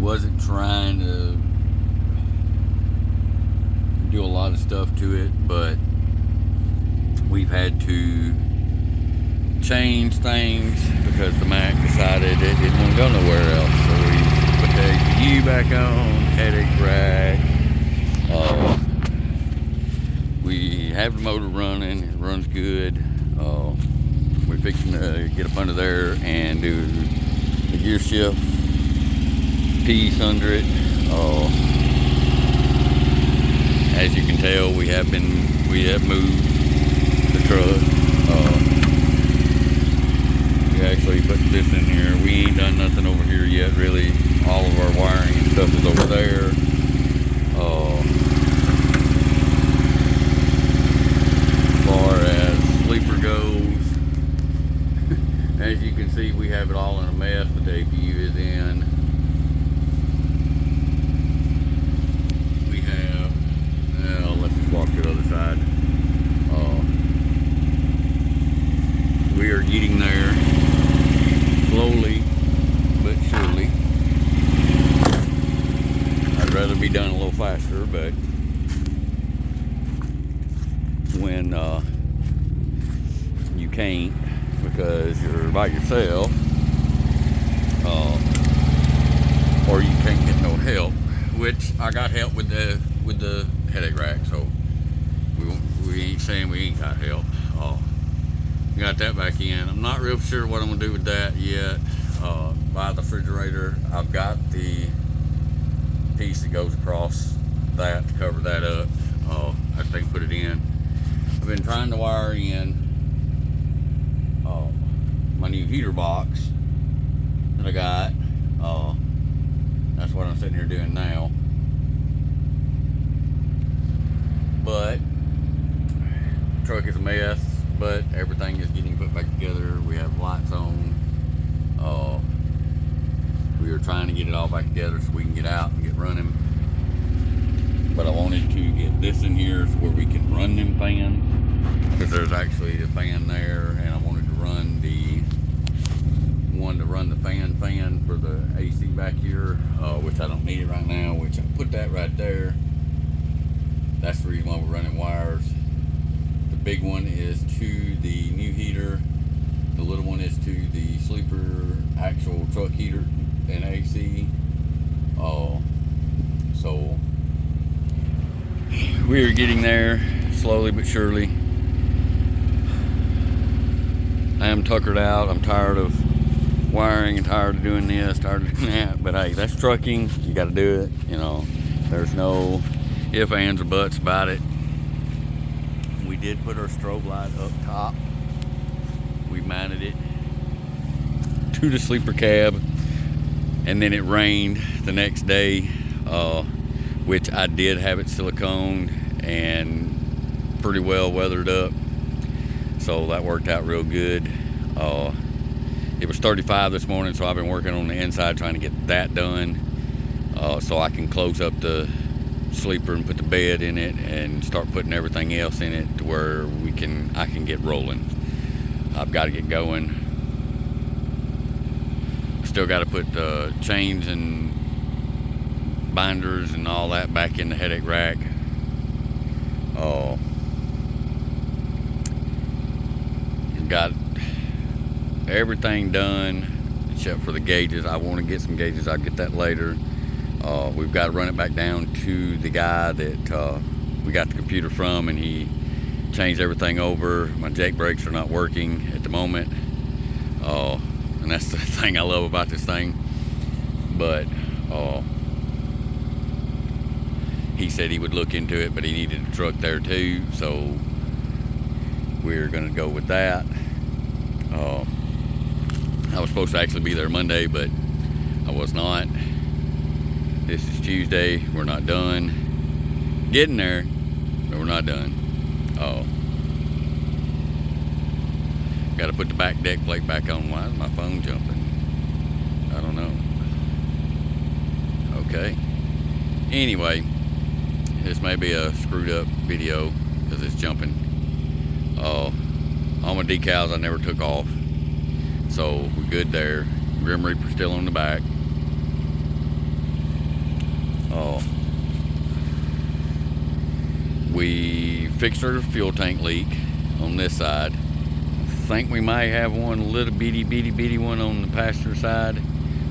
wasn't trying to do a lot of stuff to it, but we've had to change things because the Mac decided it didn't want to go nowhere else. So we put the APU back on, headache rack. We have the motor running, it runs good. We're fixing to get up under there and do the gear shift piece under it. As you can tell, we have moved the truck. We actually put this in here. We ain't done nothing over here yet, really. All of our wiring and stuff is over there. As far as sleeper goes, as you can see, we have it all in a mess, but the APU is in. We have, let's just walk to the other side. We are getting there slowly but surely. I'd rather be done a little faster, but when you can't because you're by yourself, or you can't get no help, which I got help with the headache rack, so we ain't saying we ain't got help. Got that back in. I'm not real sure what I'm gonna do with that yet. By the refrigerator, I've got the piece that goes across that to cover that up. I think put it in. I've been trying to wire in my new heater box that I got. That's what I'm sitting here doing now. But the truck is a mess, but everything is getting put back together. We have lights on. We are trying to get it all back together so we can get out and get running. But I wanted to get this in here so where we can run them fans, because there's actually a fan there, and I wanted to run the one to run the fan for the AC back here, which I don't need it right now, which I put that right there. That's the reason why we're running wires. The big one is to the new heater. The little one is to the sleeper actual truck heater and AC. So we're getting there slowly but surely. I am tuckered out. I'm tired of wiring and tired of doing this, tired of doing that. But hey, that's trucking. You got to do it. You know, there's no ifs, ands, or buts about it. We did put our strobe light up top. We mounted it to the sleeper cab, and then it rained the next day, which I did have it siliconed and pretty well weathered up, so that worked out real good. It was 35 this morning, so I've been working on the inside trying to get that done, so I can close up the sleeper and put the bed in it and start putting everything else in it to where I can get rolling. I've got to get going. Still got to put chains and binders and all that back in the headache rack. Got everything done except for the gauges. I want to get some gauges. I'll get that later. We've got to run it back down to the guy that we got the computer from, and he changed everything over. My Jake brakes are not working at the moment, and that's the thing I love about this thing. But he said he would look into it, but he needed a truck there too, so we're gonna go with that. I was supposed to actually be there Monday, but I was not. This is Tuesday. We're not done. Getting there, but we're not done. Got to put the back deck plate back on. Why is my phone jumping? I don't know. Okay. Anyway, this may be a screwed up video because it's jumping. All my decals I never took off, so we're good there. Grim Reaper still on the back. We fixed our fuel tank leak on this side. I think we might have one, a little bitty one on the passenger side.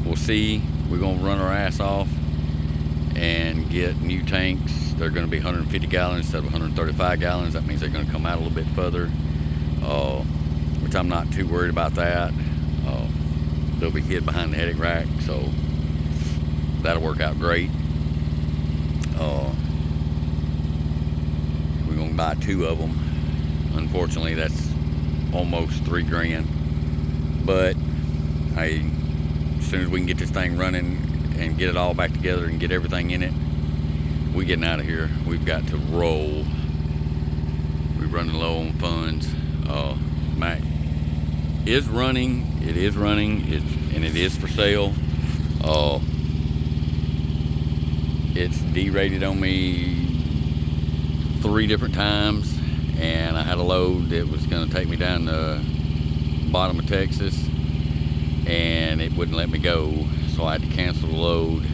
We'll see. We're gonna run our ass off and get new tanks. They're gonna be 150 gallons instead of 135 gallons. That means they're gonna come out a little bit further, which I'm not too worried about that. They'll be hid behind the headache rack, so that'll work out great. We're gonna buy 2 of them. Unfortunately, that's almost $3 grand. But hey, as soon as we can get this thing running and get it all back together and get everything in it, we getting out of here. We've got to roll. We're running low on funds. Mac is running. It is running. And it is for sale. It's derated on me 3 different times, and I had a load that was going to take me down the bottom of Texas, and it wouldn't let me go, so I had to cancel the load.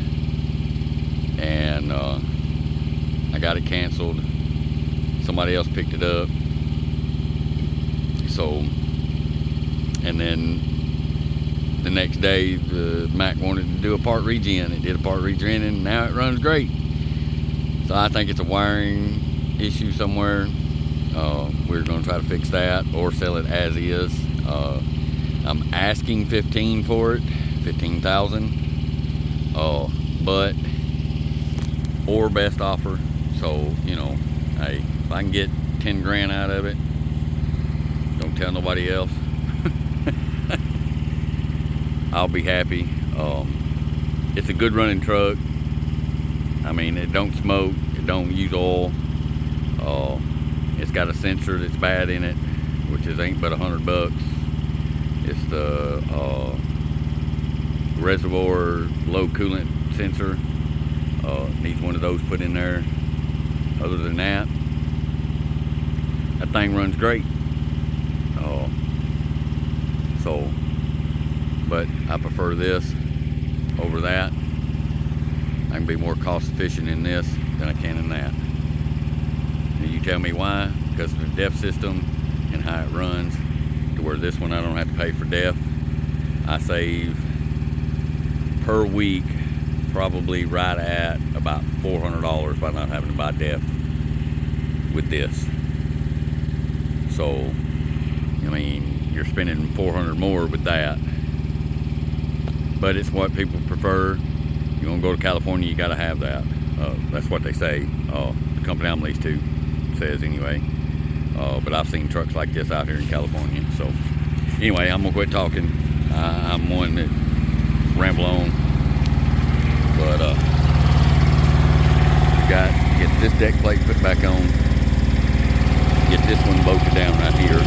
And I got it canceled. Somebody else picked it up. So, and then the next day, the Mac wanted to do a part regen. It did a part regen, and now it runs great. So I think it's a wiring issue somewhere. We're going to try to fix that or sell it as is. I'm asking 15 for it, 15,000. But or best offer. So, you know, hey, if I can get 10 grand out of it, don't tell nobody else. I'll be happy. It's a good running truck. I mean, it don't smoke, it don't use oil. It's got a sensor that's bad in it, which is ain't but $100. It's the reservoir low coolant sensor. Needs one of those put in there. Other than that, that thing runs great. But I prefer this over that. I can be more cost efficient in this than I can in that. And you tell me why? Because of the DEF system and how it runs, to where this one I don't have to pay for DEF. I save per week probably right at about $400 by not having to buy DEF with this. So, I mean, you're spending $400 more with that. But it's what people prefer. You want to go to California, you got to have that. That's what they say. The company I'm leased to says anyway. But I've seen trucks like this out here in California. So anyway, I'm gonna quit talking. I'm one that ramble on. But we got to get this deck plate put back on. Get this one bolted down right here.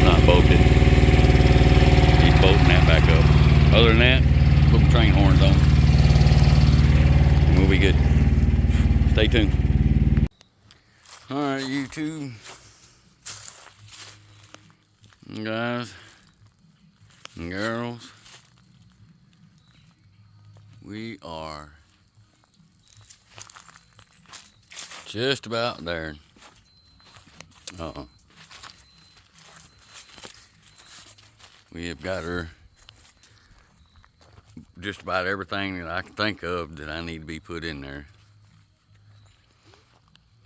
Not bolted. He's bolting that back up. Other than that, put the train horns on and we'll be good. Stay tuned. Alright, YouTube guys and girls, we are just about there. We have got her just about everything that I can think of that I need to be put in there.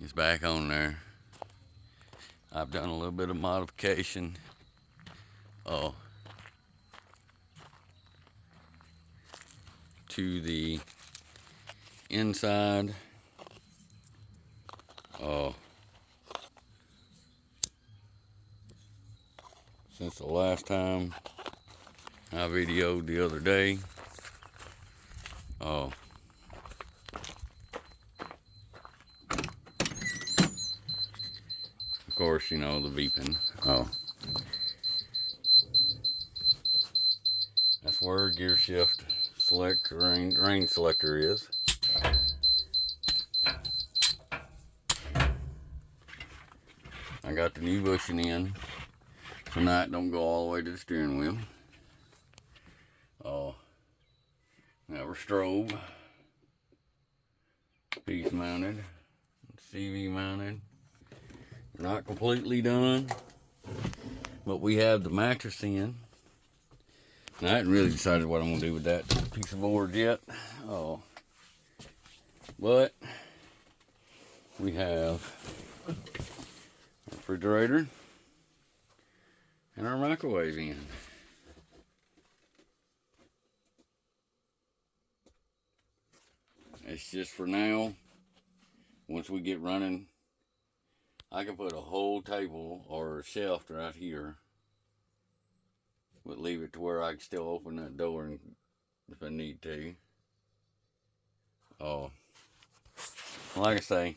It's back on there. I've done a little bit of modification. To the inside. Since the last time I videoed the other day. Of course, you know, the beeping. That's where gear shift select range selector is. I got the new bushing in, so now it don't go all the way to the steering wheel. strobe. Piece mounted. CV mounted. Not completely done. But we have the mattress in. And I hadn't really decided what I'm going to do with that piece of board yet. Oh. But we have a refrigerator and our microwave in. It's just for now. Once we get running, I can put a whole table or a shelf right here. But leave it to where I can still open that door and if I need to. Oh, like I say,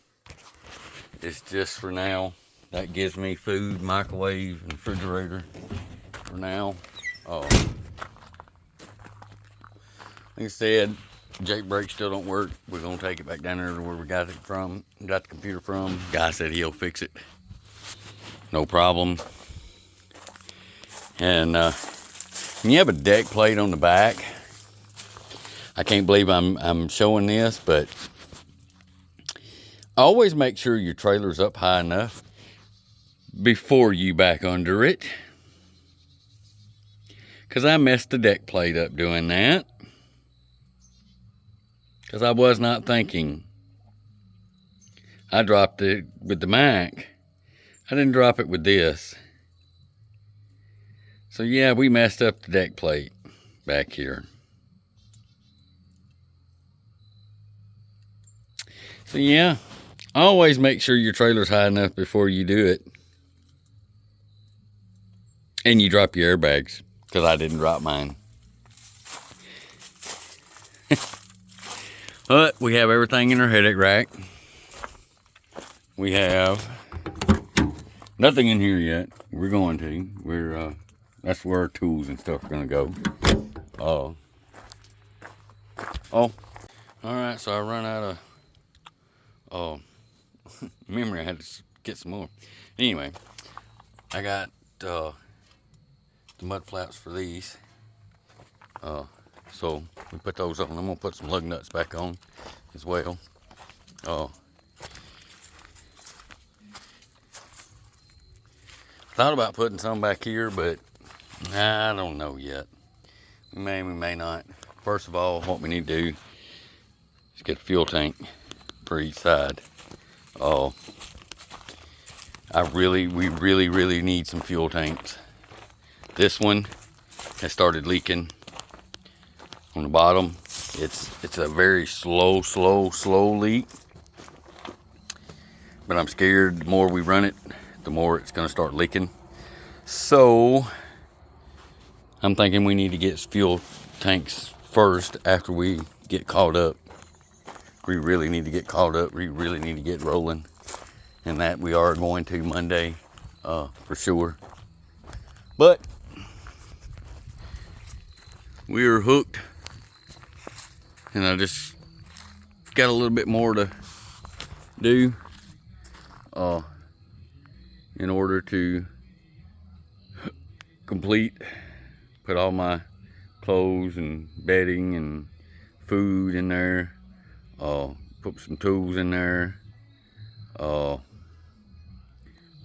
it's just for now. That gives me food, microwave, and refrigerator for now. Oh, like I said, Jake brake still don't work. We're gonna take it back down there to where we got it from, got the computer from. Guy said he'll fix it, no problem. And you have a deck plate on the back. I can't believe I'm showing this, but always make sure your trailer's up high enough before you back under it. Because I messed the deck plate up doing that. Because I was not thinking. I dropped it with the Mac. I didn't drop it with this. So yeah, we messed up the deck plate back here. So yeah, always make sure your trailer's high enough before you do it. And you drop your airbags, because I didn't drop mine. But we have everything in our headache rack. We have nothing in here yet. We're going to. That's where our tools and stuff are gonna go. Oh. All right. So I run out of memory. I had to get some more. Anyway, I got the mud flaps for these. So we put those on. I'm gonna put some lug nuts back on as well. Thought about putting some back here, but I don't know yet. We may not. First of all, what we need to do is get a fuel tank for each side. We really need some fuel tanks. This one has started leaking on the bottom. It's a very slow leak. But I'm scared the more we run it, the more it's gonna start leaking. So I'm thinking we need to get fuel tanks first after we get caught up. We really need to get caught up. We really need to get rolling. And that we are going to Monday, for sure. But we are hooked. And I just got a little bit more to do in order to complete, put all my clothes and bedding and food in there, put some tools in there, little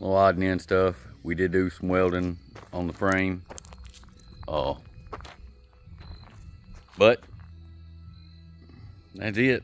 odd and end stuff. We did do some welding on the frame, but that's it.